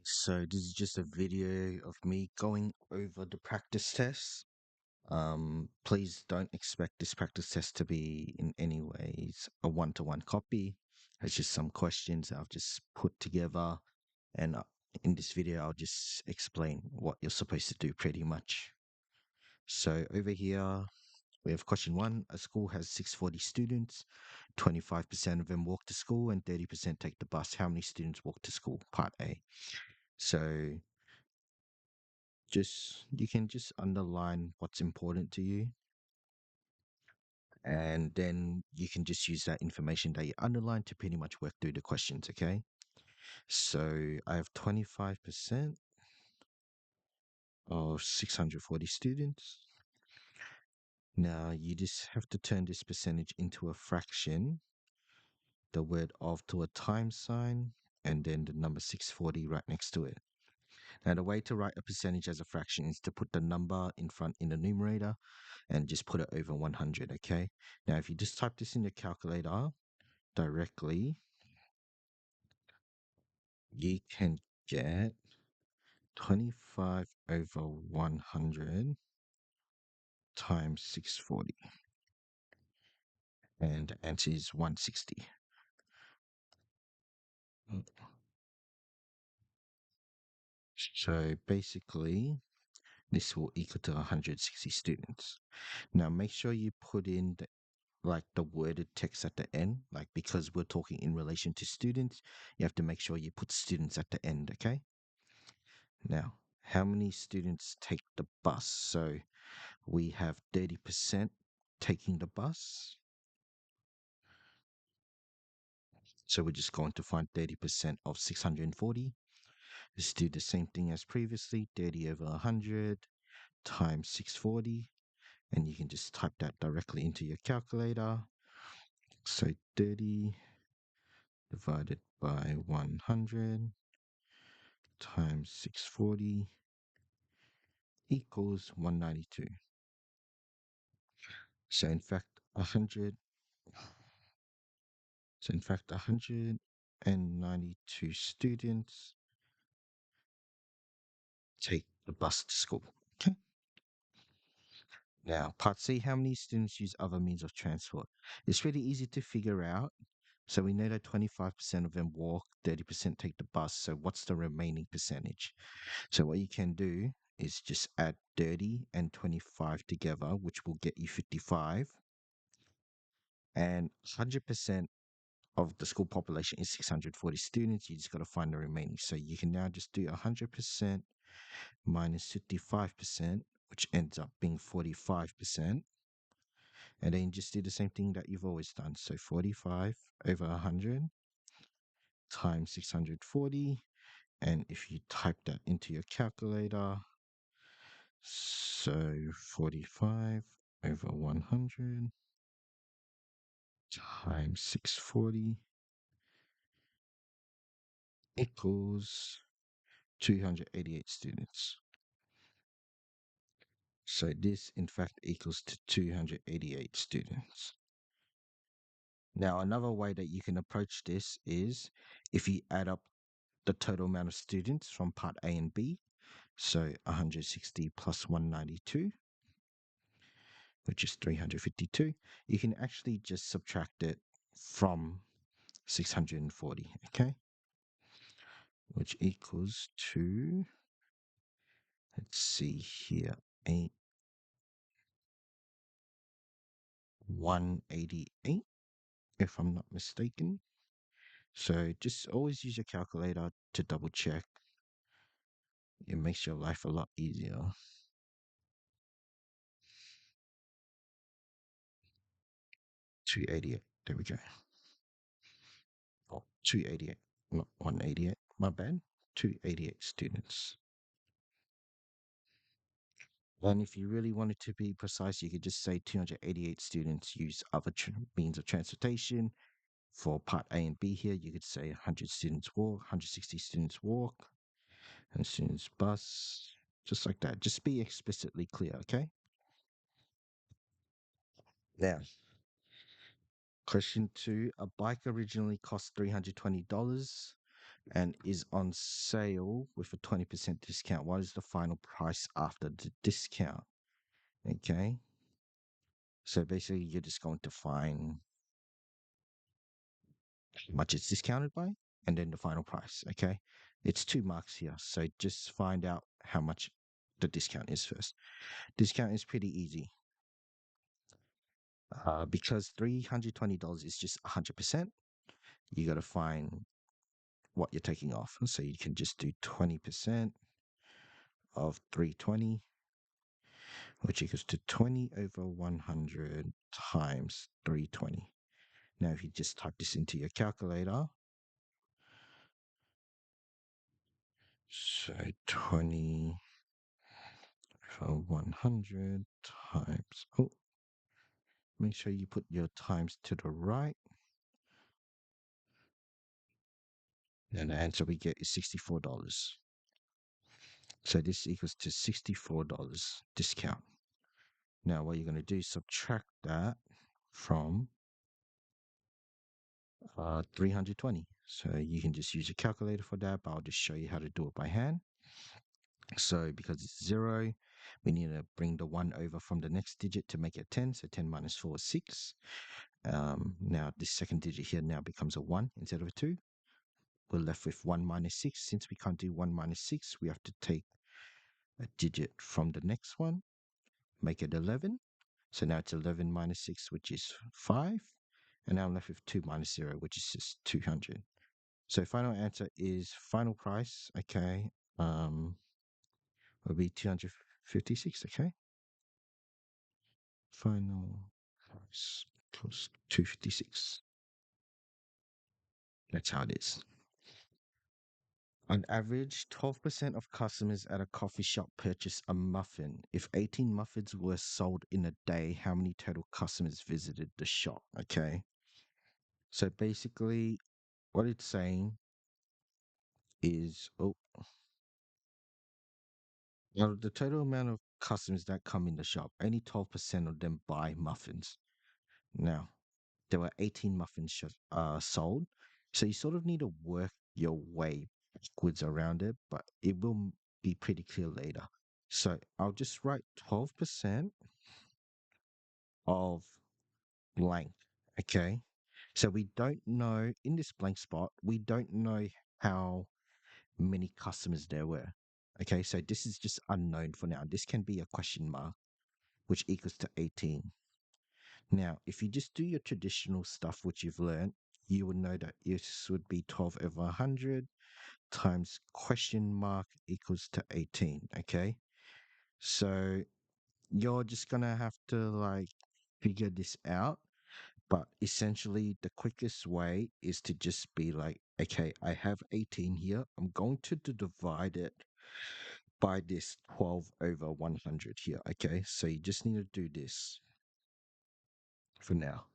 So this is just a video of me going over the practice test. Please don't expect this practice test to be in any ways a one-to-one copy. It's just some questions I've just put together, and in this video, I'll just explain what you're supposed to do pretty much. So over here, we have question one. A school has 640 students. 25% of them walk to school and 30% take the bus. How many students walk to school? Part A. So just you can just underline what's important to you, and then you can just use that information that you underlined to pretty much work through the questions. Okay, so I have 25% of 640 students. Now you just have to turn this percentage into a fraction, the word of to a times sign, and then the number 640 right next to it. Now, the way to write a percentage as a fraction is to put the number in front in the numerator and just put it over 100, okay? Now, if you just type this in your calculator directly, you can get 25 over 100 times 640, and the answer is 160. So basically, this will equal to 160 students. Now, make sure you put in the worded text at the end, like because we're talking in relation to students, you have to make sure you put students at the end, okay? Now, how many students take the bus? So we have 30% taking the bus. So we're just going to find 30% of 640. Let's do the same thing as previously, 30 over 100 times 640. And you can just type that directly into your calculator. So 30 divided by 100 times 640 equals 192. So in fact, 100. So in fact, 192 students take the bus to school. Okay. Now, part C, how many students use other means of transport? It's really easy to figure out. So we know that 25% of them walk, 30% take the bus. So what's the remaining percentage? So what you can do is just add 30 and 25 together, which will get you 55. And 100% of the school population is 640 students. You just got to find the remaining. So you can now just do 100% minus 55%, which ends up being 45%. And then just do the same thing that you've always done. So 45 over 100 times 640. And if you type that into your calculator, so 45 over 100 times 640 equals 288 students. So this in fact equals to 288 students. Now, another way that you can approach this is if you add up the total amount of students from part A and B, so 160 plus 192, which is 352, you can actually just subtract it from 640, okay? Which equals to, let's see here, 188, if I'm not mistaken. So just always use your calculator to double check. It makes your life a lot easier. 288. There we go. Oh, 288, not 188. My bad. 288 students. And if you really wanted to be precise, you could just say 288 students use other means of transportation. For part A and B here, you could say 100 students walk, 160 students walk, and students bus, just like that. Just be explicitly clear, okay? Now, question two, a bike originally cost $320. and is on sale with a 20% discount. What is the final price after the discount? Okay. So basically, you're just going to find how much it's discounted by and then the final price. Okay. It's 2 marks here. So just find out how much the discount is first. Discount is pretty easy because $320 is just 100%. You got to find what you're taking off. So you can just do 20% of 320, which equals to 20 over 100 times 320. Now, if you just type this into your calculator, so 20 over 100 times, oh, make sure you put your times to the right. And the answer we get is $64. So this equals to $64 discount. Now, what you're going to do is subtract that from 320. So you can just use a calculator for that, but I'll just show you how to do it by hand. So because it's 0, we need to bring the 1 over from the next digit to make it 10. So 10 minus 4 is 6. Now this second digit here now becomes a 1 instead of a 2. We're left with 1 minus 6. Since we can't do 1 minus 6, we have to take a digit from the next one, make it 11. So now it's 11 minus 6, which is 5. And now I'm left with 2 minus 0, which is just 200. So final answer is final price, okay, will be 256, okay? Final price plus 256. That's how it is. On average, 12% of customers at a coffee shop purchase a muffin. If 18 muffins were sold in a day, how many total customers visited the shop? Okay. So basically, what it's saying is, oh, out of the total amount of customers that come in the shop, only 12% of them buy muffins. Now, there were 18 muffins sold. So you sort of need to work your way backwards around it, but it will be pretty clear later. So I'll just write 12% of blank. Okay. So we don't know in this blank spot, we don't know how many customers there were. Okay. So this is just unknown for now. This can be a question mark, which equals to 18. Now, if you just do your traditional stuff, which you've learned, you would know that this would be 12 over 100 times question mark equals to 18. Okay. So you're just going to have to like figure this out. But essentially, the quickest way is to just be like, okay, I have 18 here. I'm going to divide it by this 12 over 100 here. Okay. So you just need to do this for now.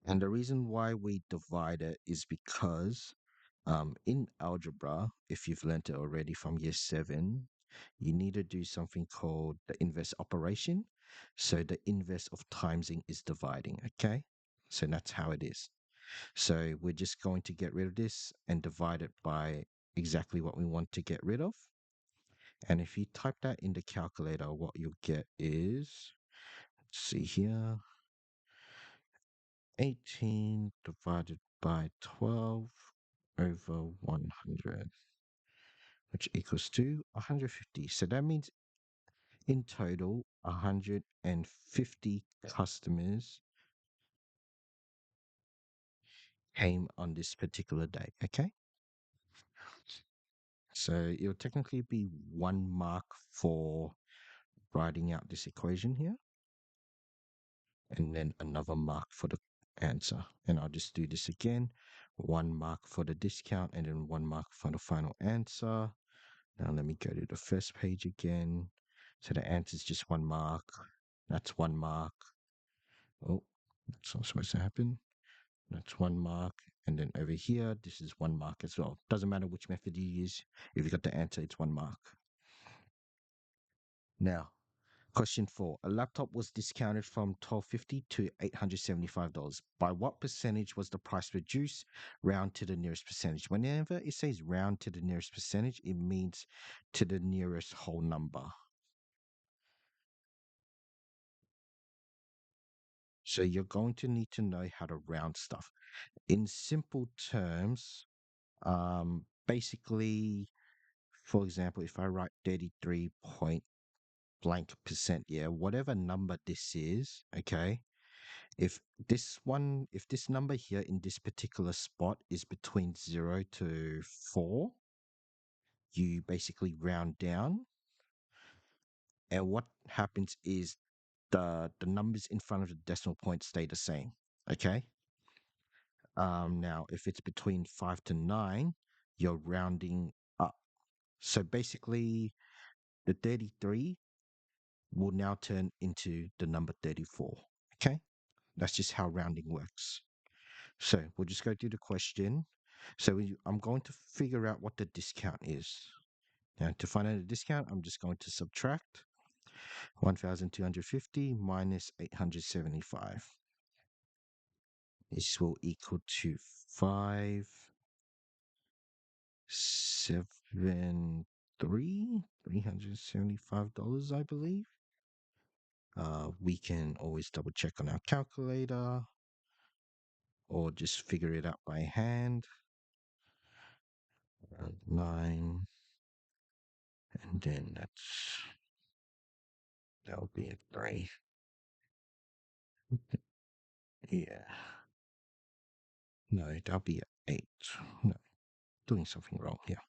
And the reason why we divide it is because in algebra, if you've learned it already from year 7, you need to do something called the inverse operation. So the inverse of timesing is dividing, okay? So that's how it is. So we're just going to get rid of this and divide it by exactly what we want to get rid of. And if you type that in the calculator, what you'll get is, let's see here, 18 divided by 12 over 100, which equals to 150. So that means in total, 150 customers came on this particular day. Okay. So it'll technically be 1 mark for writing out this equation here, and then another mark for the answer. And I'll just do this again. 1 mark for the discount and then 1 mark for the final answer. Now let me go to the first page again. So the answer is just 1 mark. That's 1 mark. Oh, that's not supposed to happen. That's 1 mark. And then over here, this is 1 mark as well. Doesn't matter which method you use. If you got the answer, it's 1 mark. Now, Question 4. A laptop was discounted from $1250 to $875. By what percentage was the price reduced? Round to the nearest percentage. Whenever it says round to the nearest percentage, it means to the nearest whole number. So you're going to need to know how to round stuff. In simple terms, basically, for example, if I write 33 point blank percent, yeah, whatever number this is, okay, if if this number here in this particular spot is between 0 to 4, you basically round down. And what happens is the numbers in front of the decimal point stay the same. Okay. Now, if it's between 5 to 9, you're rounding up. So basically, the 33 will now turn into the number 34. Okay. That's just how rounding works. So we'll just go through the question. So I'm going to figure out what the discount is. Now, to find out the discount, I'm just going to subtract 1,250 minus 875. This will equal to 573, $375, I believe. We can always double check on our calculator or just figure it out by hand. 9, and then that'll be a 3. Yeah. No, that'll be a 8. No, doing something wrong here.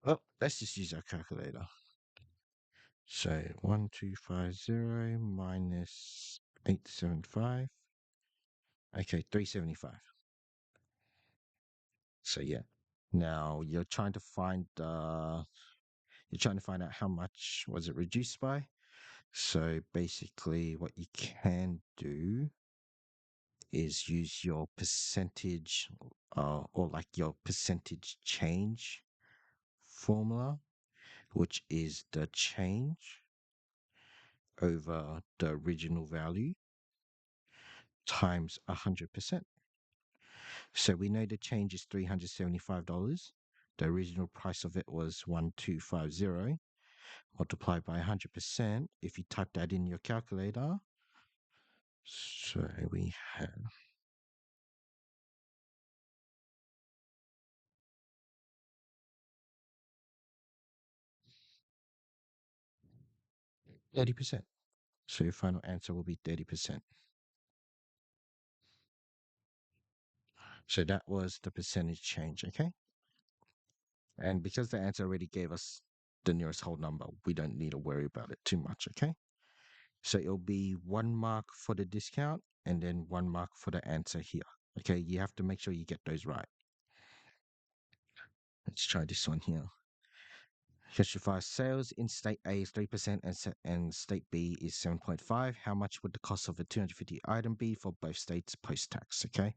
Well, let's just use our calculator. So 1250 minus 875. Okay, 375. So yeah. Now you're trying to find out how much was it reduced by. So basically what you can do is use your percentage or like your percentage change formula, which is the change over the original value times 100%. So we know the change is $375. The original price of it was 1250 multiplied by 100%. If you type that in your calculator, so we have 30%. So your final answer will be 30%. So that was the percentage change, okay? And because the answer already gave us the nearest whole number, we don't need to worry about it too much, okay? So it'll be 1 mark for the discount and then 1 mark for the answer here. Okay, you have to make sure you get those right. Let's try this one here. Justify sales in state A is 3% and state B is 7.5. How much would the cost of a 250 item be for both states post tax? Okay,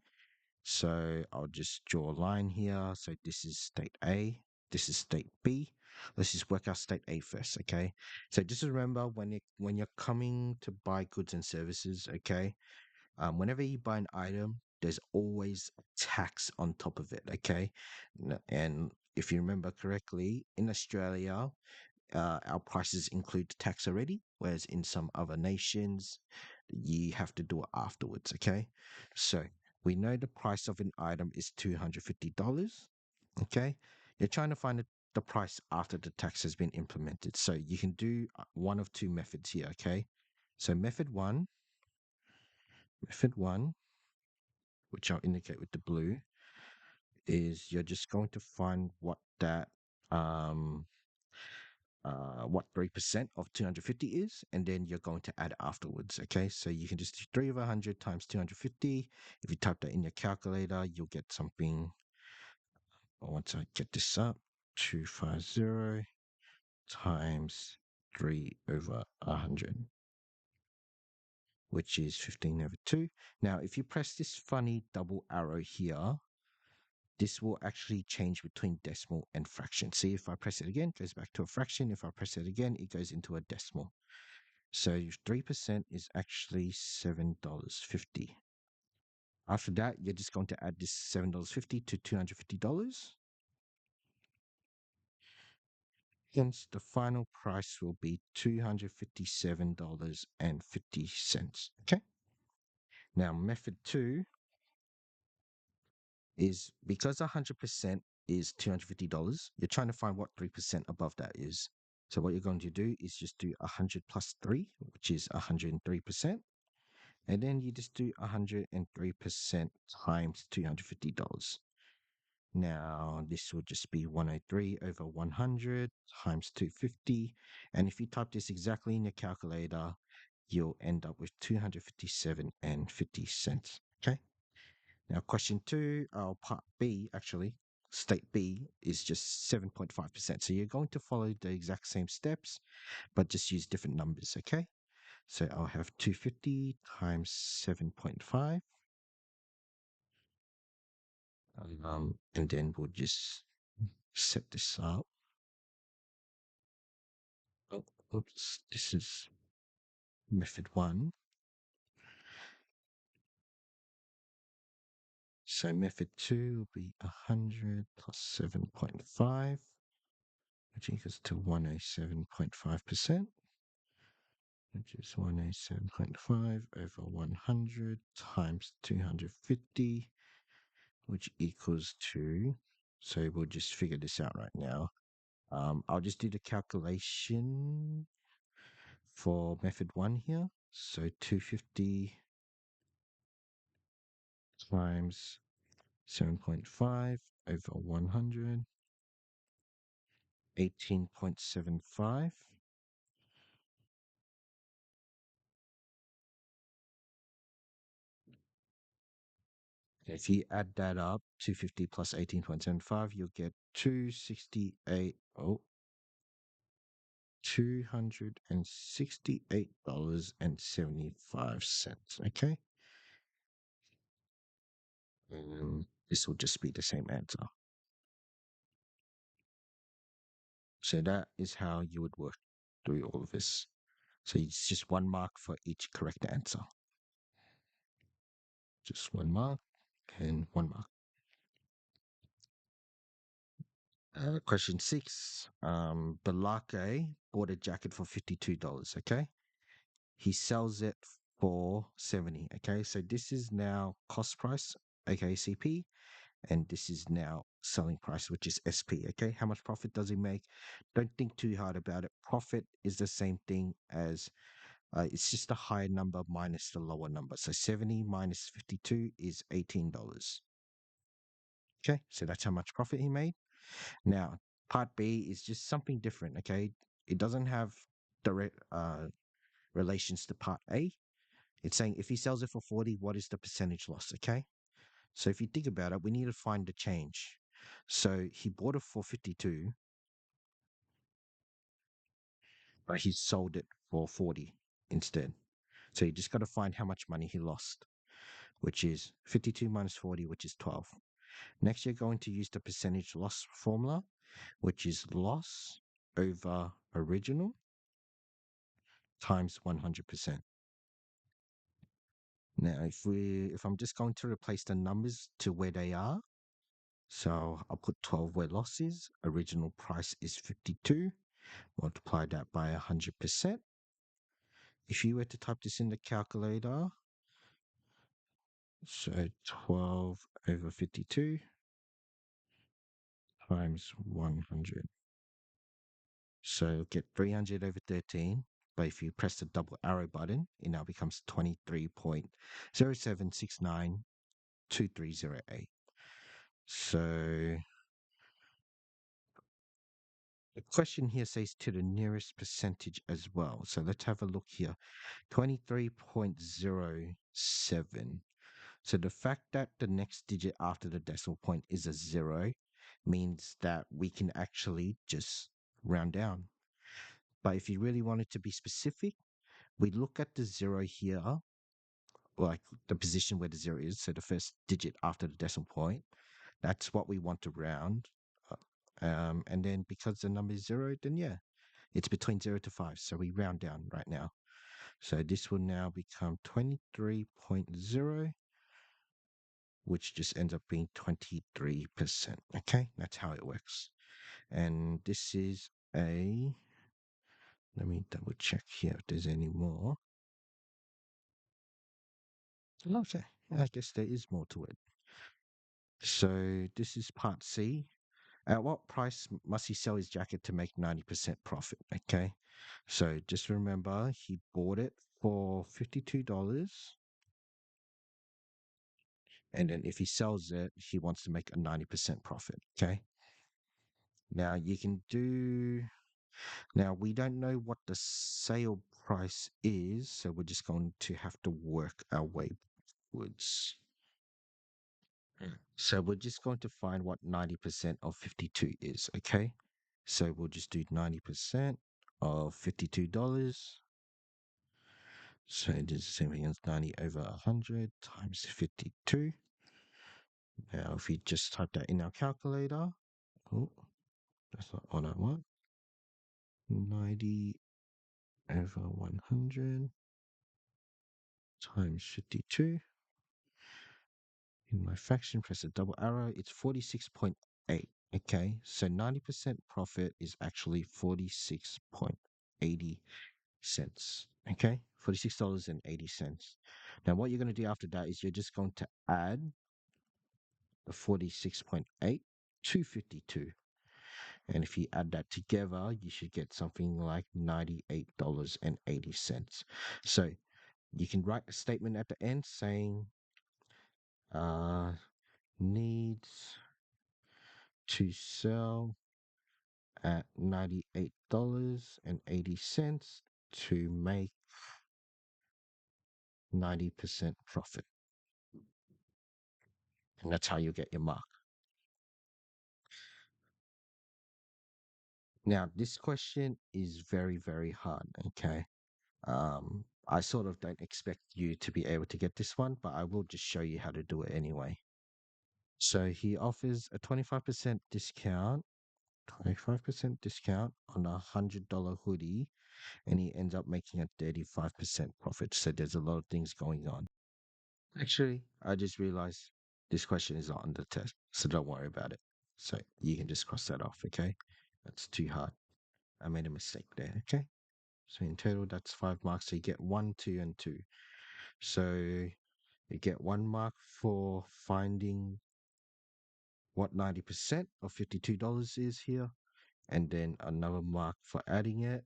so I'll just draw a line here. So this is state A, this is state B. Let's just work out state A first. Okay, so just remember when you're coming to buy goods and services, okay, whenever you buy an item, there's always a tax on top of it. Okay, and if you remember correctly, in Australia, our prices include tax already, whereas in some other nations, you have to do it afterwards. Okay, so we know the price of an item is $250. Okay, you're trying to find the price after the tax has been implemented. So you can do one of two methods here. Okay, so method one, which I'll indicate with the blue, is you're just going to find um what 3% of 250 is, and then you're going to add afterwards. Okay, so you can just do 3 over 100 times 250. If you type that in your calculator, you'll get something. Once I get this up, 250 times 3 over 100, which is 15 over 2. Now, if you press this funny double arrow here, this will actually change between decimal and fraction. See, if I press it again, it goes back to a fraction. If I press it again, it goes into a decimal. So 3% is actually $7.50. After that, you're just going to add this $7.50 to $250. Hence, the final price will be $257.50. Okay. Now, method two is because 100% is $250, you're trying to find what 3% above that is. So what you're going to do is just do 100 plus 3, which is 103%. And then you just do 103% times $250. Now, this will just be 103 over 100 times 250. And if you type this exactly in your calculator, you'll end up with 257 and 50 cents. Okay. Now, question two, part B, actually, state B is just 7.5%. So you're going to follow the exact same steps, but just use different numbers. Okay. So I'll have 250 times 7.5. And then we'll just set this up. Oh, oops, this is method one. So method two will be 100 plus 7.5, which equals to 107.5%, which is 107.5 over 100 times 250, which equals to, so we'll just figure this out right now. I'll just do the calculation for method one here. So 250 times 7.5 over 100, 18.75. If you add that up, 250 plus 18.75, you'll get 268. Oh, $268.75. Okay. This will just be the same answer. So that is how you would work through all of this. So it's just 1 mark for each correct answer. Just 1 mark and 1 mark. Question 6. Balake bought a jacket for $52. Okay. He sells it for 70. Okay. So this is now cost price, aka CP, and this is now selling price, which is SP. Okay. How much profit does he make? Don't think too hard about it. Profit is the same thing as it's just the higher number minus the lower number. So 70 minus 52 is $18. Okay. So that's how much profit he made. Now, part B is just something different. Okay. It doesn't have direct relations to part A. It's saying if he sells it for 40, what is the percentage loss? Okay. So if you think about it, we need to find the change. So he bought it for 52, but he sold it for 40 instead. So you just got to find how much money he lost, which is 52 minus 40, which is 12. Next, you're going to use the percentage loss formula, which is loss over original times 100%. Now, if I'm just going to replace the numbers to where they are, so I'll put 12 where loss is, original price is 52, multiply that by 100%. If you were to type this in the calculator, so 12 over 52 times 100. So get 300 over 13. But if you press the double arrow button, it now becomes 23.07692308. So the question here says to the nearest percentage as well. So let's have a look here. 23.07. So the fact that the next digit after the decimal point is a 0 means that we can actually just round down. But if you really wanted to be specific, we look at the 0 here, like the position where the 0 is, so the first digit after the decimal point. That's what we want to round. And then because the number is zero, then yeah, it's between 0 to 5. So we round down right now. So this will now become 23.0, which just ends up being 23%. Okay, that's how it works. And this is let me double check here if there's any more. Okay, I guess there is more to it. So this is part C. At what price must he sell his jacket to make 90% profit? Okay. So just remember he bought it for $52. And then if he sells it, he wants to make a 90% profit. Okay. Now you can do, now we don't know what the sale price is. So we're just going to have to work our way backwards. So we're just going to find what 90% of 52 is. Okay. So we'll just do 90% of $52. So it is the same thing as 90 over 100 times 52. Now, if we just type that in our calculator, oh, that's not what I want. 90 over 100 times 52. In my fraction, press the double arrow. It's 46.8. Okay, so 90% profit is actually 46.80 cents. Okay, $46.80. Now, what you're going to do after that is you're just going to add the 46.8 to 52. And if you add that together, you should get something like $98.80. So you can write a statement at the end saying uh, needs to sell at $98.80 to make 90% profit. And that's how you get your mark. Now, this question is very, very hard. Okay. I sort of don't expect you to be able to get this one, but I will just show you how to do it anyway. So he offers a 25% discount, 25% discount on a $100 hoodie, and he ends up making a 35% profit. So there's a lot of things going on. Actually, I just realized this question is not on the test, so don't worry about it. So you can just cross that off, okay? That's too hard. I made a mistake there, okay? So in total, that's 5 marks. So you get 1, 2, and 2. So you get 1 mark for finding what 90% of $52 is here, and then another mark for adding it.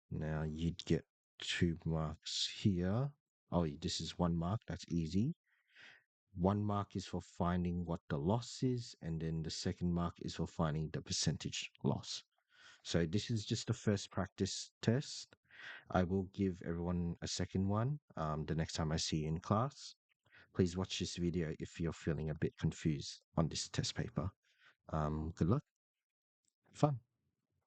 Now you'd get 2 marks here. Oh, this is 1 mark. That's easy. 1 mark is for finding what the loss is, and then the second mark is for finding the percentage loss. So this is just the first practice test. I will give everyone a second one the next time I see you in class. Please watch this video if you're feeling a bit confused on this test paper. Good luck. Have fun.